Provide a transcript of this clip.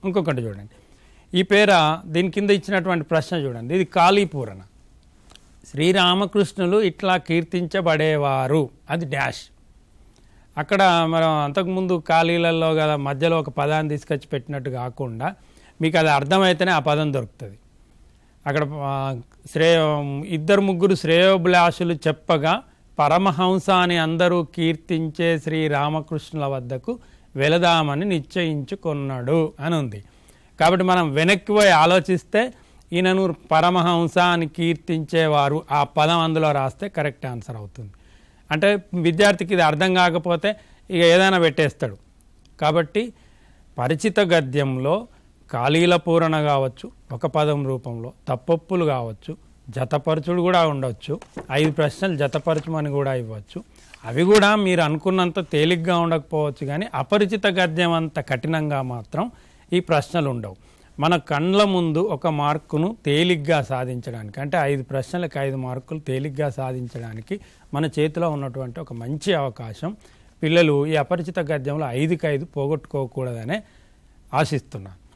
ఇంకొకటి చూడండి, ఈ పేర దీని కింద ఇచ్చినటువంటి ప్రశ్న చూడండి, ఇది కాళీపూరణ. శ్రీరామకృష్ణులు ఇట్లా కీర్తించబడేవారు, అది డాష్. అక్కడ మనం అంతకుముందు ఖాళీలలో కదా మధ్యలో ఒక పదాన్ని తీసుకొచ్చి పెట్టినట్టు కాకుండా మీకు అది అర్థమైతేనే ఆ పదం దొరుకుతుంది. అక్కడ ఇద్దరు ముగ్గురు శ్రేయోభిలాషులు చెప్పగా పరమహంస అని అందరూ కీర్తించే శ్రీరామకృష్ణుల వద్దకు వెళదామని నిశ్చయించుకున్నాడు అని ఉంది. కాబట్టి మనం వెనక్కి పోయి ఆలోచిస్తే ఈయనను పరమహంస అని కీర్తించేవారు ఆ పదం అందులో రాస్తే కరెక్ట్ ఆన్సర్ అవుతుంది. అంటే విద్యార్థికి ఇది అర్థం కాకపోతే ఇక ఏదైనా పెట్టేస్తాడు. కాబట్టి పరిచిత గద్యంలో ఖాళీల పూరణ కావచ్చు, ఒక పదం రూపంలో తప్పొప్పులు కావచ్చు, జతపరచుడు కూడా ఉండవచ్చు, 5 ప్రశ్నలు జతపరచమని కూడా ఇవ్వచ్చు. అవి కూడా మీరు అనుకున్నంత తేలిగ్గా ఉండకపోవచ్చు, కానీ అపరిచిత గద్యం అంత కఠినంగా మాత్రం ఈ ప్రశ్నలు ఉండవు. మన కండ్ల ముందు ఒక మార్కును తేలిగ్గా సాధించడానికి, అంటే 5 ప్రశ్నలకు 5 మార్కులు తేలిగ్గా సాధించడానికి మన చేతిలో ఉన్నటువంటి ఒక మంచి అవకాశం. పిల్లలు ఈ అపరిచిత గద్యంలో 5కి 5 పోగొట్టుకోకూడదనే ఆశిస్తున్నాను.